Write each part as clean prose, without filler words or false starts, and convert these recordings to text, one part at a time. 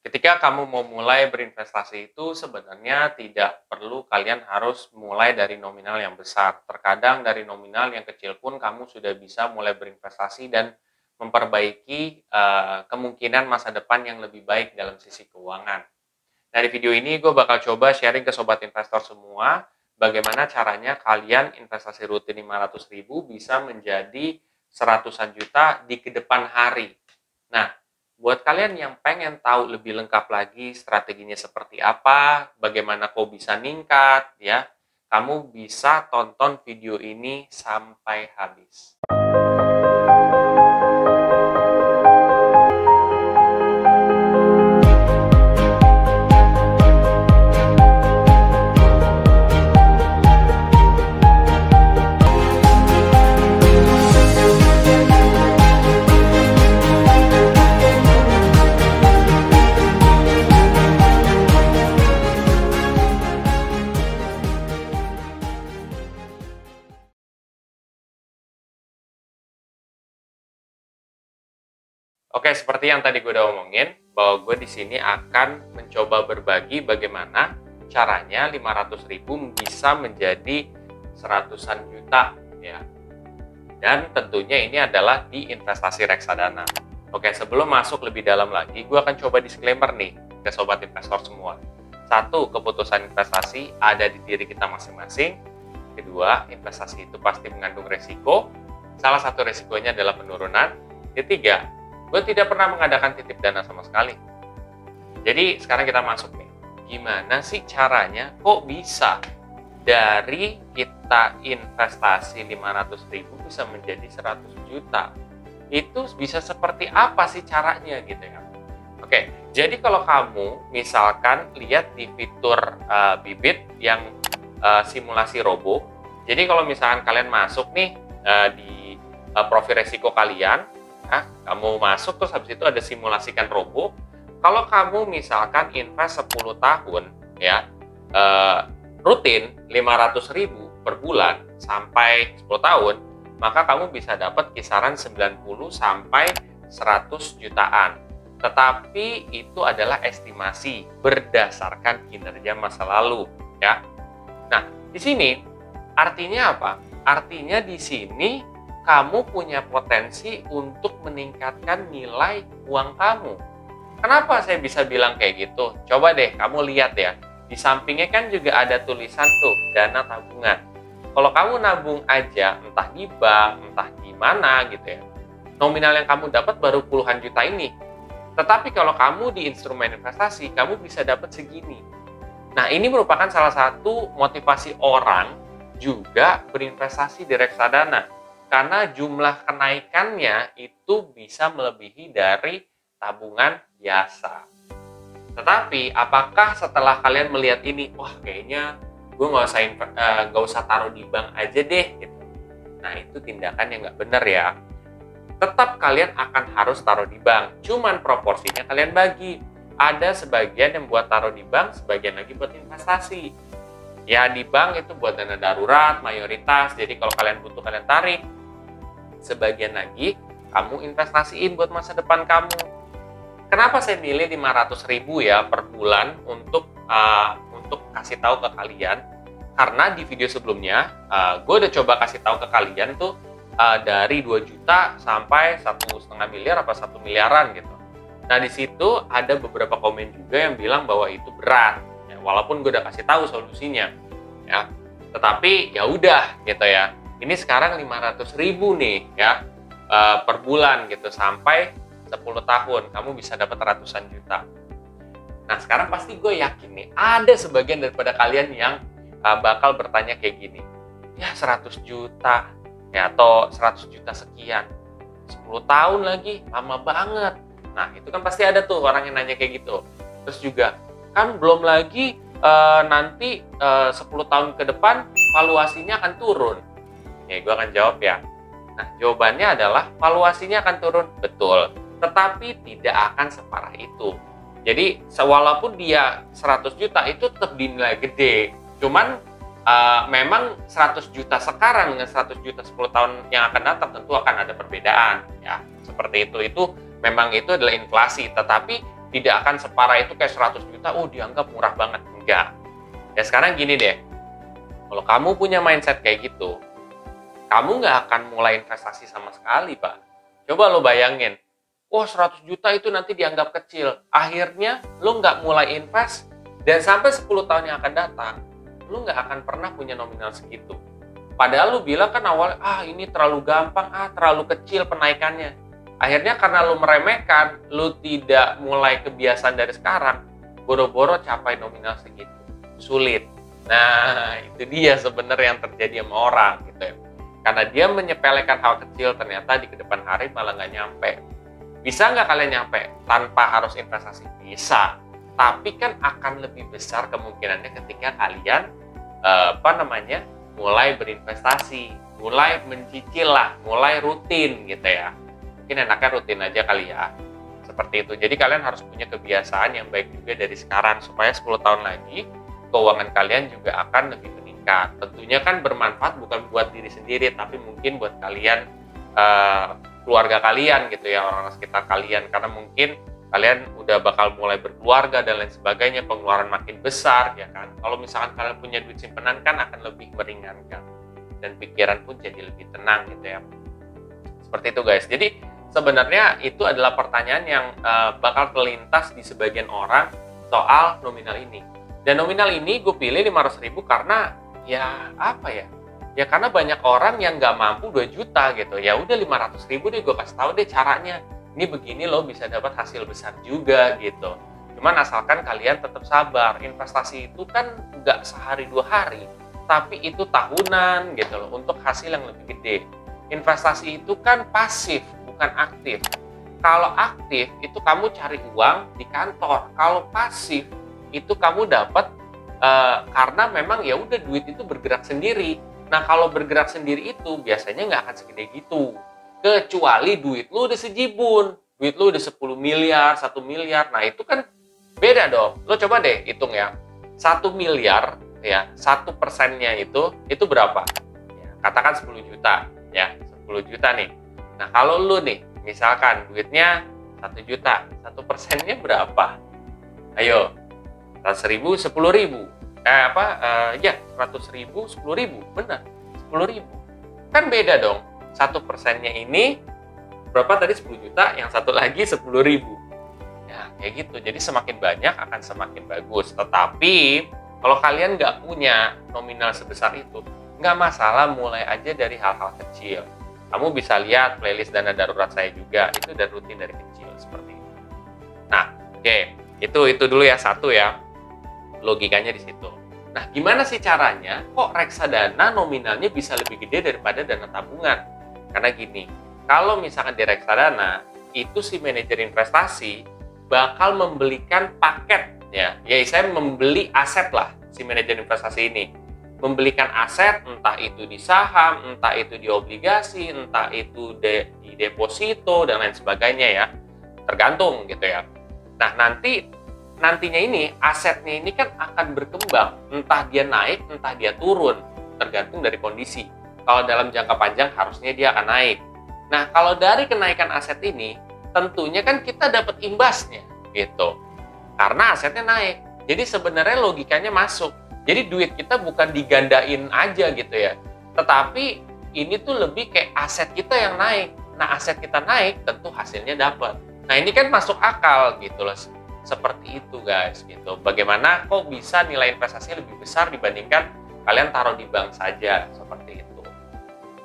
Ketika kamu mau mulai berinvestasi itu sebenarnya tidak perlu kalian harus mulai dari nominal yang besar. Terkadang dari nominal yang kecil pun kamu sudah bisa mulai berinvestasi dan memperbaiki kemungkinan masa depan yang lebih baik dalam sisi keuangan. Nah, di video ini gue bakal coba sharing ke sobat investor semua bagaimana caranya kalian investasi rutin 500.000 bisa menjadi seratusan juta di kedepan hari. Nah, buat kalian yang pengen tahu lebih lengkap lagi strateginya seperti apa, bagaimana kok bisa ningkat, ya, kamu bisa tonton video ini sampai habis. Oke, seperti yang tadi gue udah omongin, bahwa gue di sini akan mencoba berbagi bagaimana caranya 500.000 bisa menjadi seratusan juta, ya. Dan tentunya ini adalah di investasi reksadana. Oke, sebelum masuk lebih dalam lagi, gue akan coba disclaimer nih ke sobat investor semua. Satu, keputusan investasi ada di diri kita masing-masing. Kedua, investasi itu pasti mengandung resiko. Salah satu resikonya adalah penurunan. Ketiga, gue tidak pernah mengadakan titip dana sama sekali. Jadi sekarang kita masuk nih. Gimana sih caranya kok bisa dari kita investasi 500.000 bisa menjadi 100 juta? Itu bisa seperti apa sih caranya gitu ya? Oke, jadi kalau kamu misalkan lihat di fitur Bibit yang simulasi robo. Jadi kalau misalkan kalian masuk nih di profil resiko kalian, kamu masuk terus habis itu ada simulasikan robo. Kalau kamu misalkan invest 10 tahun ya, rutin 500.000 per bulan sampai 10 tahun, maka kamu bisa dapat kisaran 90 sampai 100 jutaan. Tetapi itu adalah estimasi berdasarkan kinerja masa lalu ya. Nah, di sini artinya apa? Artinya di sini kamu punya potensi untuk meningkatkan nilai uang kamu. Kenapa saya bisa bilang kayak gitu? Coba deh kamu lihat ya. Di sampingnya kan juga ada tulisan tuh, dana tabungan. Kalau kamu nabung aja, entah di bank, entah di mana gitu ya, nominal yang kamu dapat baru puluhan juta ini. Tetapi kalau kamu di instrumen investasi, kamu bisa dapat segini. Nah, ini merupakan salah satu motivasi orang juga berinvestasi di reksadana. Karena jumlah kenaikannya itu bisa melebihi dari tabungan biasa. Tetapi apakah setelah kalian melihat ini, wah kayaknya gue nggak usah taruh di bank aja deh, gitu. Nah itu tindakan yang nggak benar ya. Tetap kalian akan harus taruh di bank. Cuman proporsinya kalian bagi. Ada sebagian yang buat taruh di bank, sebagian lagi buat investasi. Ya di bank itu buat dana darurat mayoritas. Jadi kalau kalian butuh kalian tarik. Sebagian lagi kamu investasiin buat masa depan kamu. Kenapa saya milih 500.000 ya per bulan untuk kasih tahu ke kalian? Karena di video sebelumnya gue udah coba kasih tahu ke kalian tuh dari 2 juta sampai 1,5 miliar apa 1 miliaran gitu. Nah di situ ada beberapa komen juga yang bilang bahwa itu berat. Ya, walaupun gue udah kasih tahu solusinya, ya. Tetapi ya udah gitu ya. Ini sekarang 500.000 nih ya per bulan gitu sampai 10 tahun kamu bisa dapat ratusan juta. Nah sekarang pasti gue yakin nih ada sebagian daripada kalian yang bakal bertanya kayak gini, ya 100 juta ya atau 100 juta sekian 10 tahun lagi lama banget. Nah itu kan pasti ada tuh orang yang nanya kayak gitu. Terus juga kan belum lagi nanti 10 tahun ke depan valuasinya akan turun. Ya, gue akan jawab ya. Nah, jawabannya adalah valuasinya akan turun, betul. Tetapi tidak akan separah itu. Jadi, walaupun dia 100 juta, itu tetap dinilai gede. Cuman, memang 100 juta sekarang dengan 100 juta 10 tahun yang akan datang tentu akan ada perbedaan. Ya, seperti itu. Itu memang itu adalah inflasi. Tetapi tidak akan separah itu kayak 100 juta, oh dianggap murah banget. Enggak. Ya sekarang gini deh, kalau kamu punya mindset kayak gitu, kamu nggak akan mulai investasi sama sekali, Pak. Coba lo bayangin, oh 100 juta itu nanti dianggap kecil. Akhirnya lo nggak mulai invest, dan sampai 10 tahun yang akan datang, lo nggak akan pernah punya nominal segitu. Padahal lo bilang kan awalnya, ini terlalu gampang, terlalu kecil penaikannya. Akhirnya karena lo meremehkan, lo tidak mulai kebiasaan dari sekarang, boro-boro capai nominal segitu. Sulit. Nah, itu dia sebenarnya yang terjadi sama orang gitu ya. Karena dia menyepelekan hal kecil, ternyata di kedepan hari malah nggak nyampe. Bisa nggak kalian nyampe tanpa harus investasi? Bisa. Tapi kan akan lebih besar kemungkinannya ketika kalian mulai berinvestasi, mulai mencicil lah, mulai rutin gitu ya. Mungkin enaknya rutin aja kali ya. Seperti itu. Jadi kalian harus punya kebiasaan yang baik juga dari sekarang supaya 10 tahun lagi keuangan kalian juga akan lebih meningkat. Tentunya kan bermanfaat bukan buat diri sendiri, tapi mungkin buat kalian, keluarga kalian gitu ya, orang sekitar kalian. Karena mungkin kalian udah bakal mulai berkeluarga dan lain sebagainya, pengeluaran makin besar ya kan. Kalau misalkan kalian punya duit simpanan kan akan lebih meringankan dan pikiran pun jadi lebih tenang gitu ya. Seperti itu guys. Jadi sebenarnya itu adalah pertanyaan yang bakal terlintas di sebagian orang soal nominal ini. Dan nominal ini gue pilih 500.000 karena ya apa ya? Ya karena banyak orang yang nggak mampu 2 juta gitu. Ya udah 500.000 deh, gue kasih tahu deh caranya. Ini begini loh bisa dapat hasil besar juga gitu. Cuman asalkan kalian tetap sabar. Investasi itu kan nggak sehari 2 hari, tapi itu tahunan gitu loh untuk hasil yang lebih gede. Investasi itu kan pasif, bukan aktif. Kalau aktif itu kamu cari uang di kantor. Kalau pasif itu kamu dapat karena memang ya udah duit itu bergerak sendiri. Nah kalau bergerak sendiri itu biasanya nggak akan segede gitu. Kecuali duit lu udah sejibun, duit lu udah 10 miliar, 1 miliar. Nah itu kan beda dong. Lo coba deh hitung ya, 1 miliar ya, 1%-nya itu berapa? Ya, katakan 10 juta ya, 10 juta nih. Nah kalau lu nih, misalkan duitnya 1 juta, 1%-nya berapa? Ayo, 100.000, 10.000. 100.000, 10.000, benar, 10.000. Kan beda dong. 1%-nya ini berapa tadi, 10 juta, yang satu lagi 10.000. Ya, kayak gitu. Jadi semakin banyak akan semakin bagus. Tetapi kalau kalian nggak punya nominal sebesar itu, nggak masalah, mulai aja dari hal-hal kecil. Kamu bisa lihat playlist dana darurat saya juga, itu udah rutin dari kecil seperti itu. Nah, oke, itu dulu ya, satu ya, logikanya di situ. Nah, gimana sih caranya? Kok reksadana nominalnya bisa lebih gede daripada dana tabungan? Karena gini, kalau misalkan di reksadana, itu si manajer investasi bakal membelikan paket ya. Ya, saya membeli aset lah si manajer investasi ini. Membelikan aset, entah itu di saham, entah itu di obligasi, entah itu di deposito dan lain sebagainya ya. Tergantung gitu ya. Nah, nantinya ini asetnya ini kan akan berkembang, entah dia naik, entah dia turun, tergantung dari kondisi. Kalau dalam jangka panjang harusnya dia akan naik. Nah, kalau dari kenaikan aset ini, tentunya kan kita dapat imbasnya gitu. Karena asetnya naik. Jadi sebenarnya logikanya masuk. Jadi duit kita bukan digandain aja gitu ya. Tetapi ini tuh lebih kayak aset kita yang naik. Nah, aset kita naik, tentu hasilnya dapat. Nah, ini kan masuk akal gitu loh. Seperti itu guys gitu. Bagaimana kok bisa nilai investasi lebih besar dibandingkan kalian taruh di bank saja, seperti itu.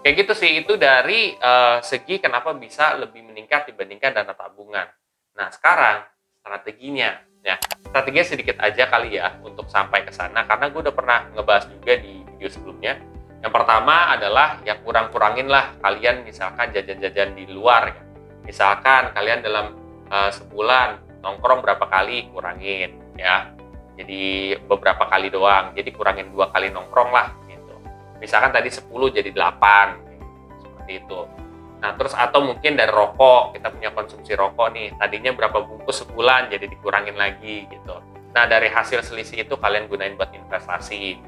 Kayak gitu sih, itu dari segi kenapa bisa lebih meningkat dibandingkan dana tabungan. Nah, sekarang strateginya ya. Strateginya sedikit aja kali ya untuk sampai ke sana, karena gue udah pernah ngebahas juga di video sebelumnya. Yang pertama adalah ya kurang-kurangin lah kalian misalkan jajan-jajan di luar ya. Misalkan kalian dalam sebulan nongkrong berapa kali, kurangin ya. Jadi beberapa kali doang. Jadi kurangin 2 kali nongkrong lah gitu. Misalkan tadi 10 jadi 8 gitu. Seperti itu. Nah, terus atau mungkin dari rokok, kita punya konsumsi rokok nih. Tadinya berapa bungkus sebulan jadi dikurangin lagi gitu. Nah, dari hasil selisih itu kalian gunain buat investasi.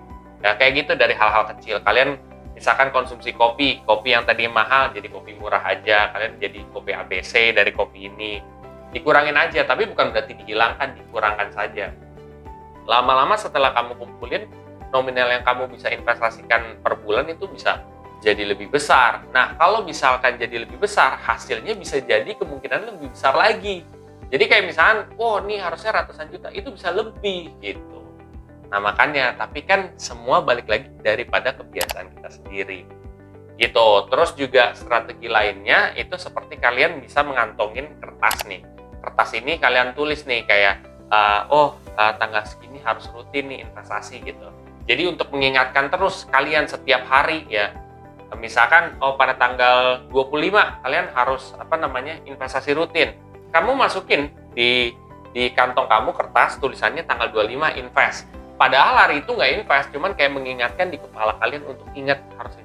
Ya kayak gitu dari hal-hal kecil. Kalian misalkan konsumsi kopi yang tadi mahal jadi kopi murah aja. Kalian jadi kopi ABC dari kopi ini. Dikurangin aja, tapi bukan berarti dihilangkan, dikurangkan saja. Lama-lama setelah kamu kumpulin, nominal yang kamu bisa investasikan per bulan itu bisa jadi lebih besar. Nah, kalau misalkan jadi lebih besar, hasilnya bisa jadi kemungkinan lebih besar lagi. Jadi kayak misalkan, oh ini harusnya ratusan juta, itu bisa lebih gitu. Nah makanya, tapi kan semua balik lagi daripada kebiasaan kita sendiri. Gitu. Terus juga strategi lainnya itu seperti kalian bisa mengantongin kertas nih. Kertas ini kalian tulis nih kayak, tanggal segini harus rutin nih investasi gitu. Jadi untuk mengingatkan terus kalian setiap hari ya, misalkan pada tanggal 25 kalian harus investasi rutin. Kamu masukin di kantong kamu kertas tulisannya tanggal 25 invest. Padahal hari itu nggak invest, cuman kayak mengingatkan di kepala kalian untuk ingat harus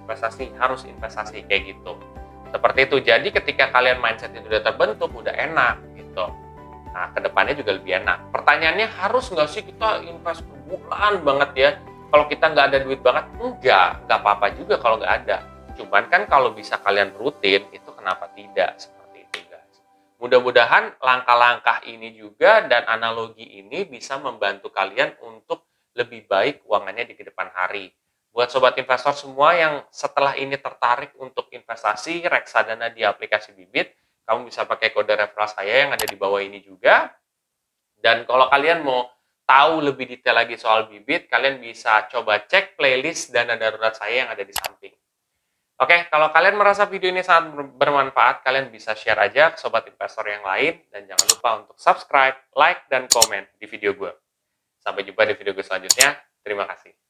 investasi kayak gitu. Seperti itu. Jadi ketika kalian mindset itu udah terbentuk, udah enak gitu. Nah, kedepannya juga lebih enak. Pertanyaannya, harus nggak sih kita invest per bulan banget ya? Kalau kita nggak ada duit banget? Nggak apa-apa juga kalau nggak ada. Cuman kan kalau bisa kalian rutin, itu kenapa tidak? Seperti itu guys. Mudah-mudahan langkah-langkah ini juga dan analogi ini bisa membantu kalian untuk lebih baik keuangannya di kedepan hari. Buat sobat investor semua yang setelah ini tertarik untuk investasi reksadana di aplikasi Bibit, kamu bisa pakai kode referral saya yang ada di bawah ini juga. Dan kalau kalian mau tahu lebih detail lagi soal Bibit, kalian bisa coba cek playlist dana darurat saya yang ada di samping. Oke, kalau kalian merasa video ini sangat bermanfaat, kalian bisa share aja ke sobat investor yang lain. Dan jangan lupa untuk subscribe, like, dan komen di video gue. Sampai jumpa di video gue selanjutnya. Terima kasih.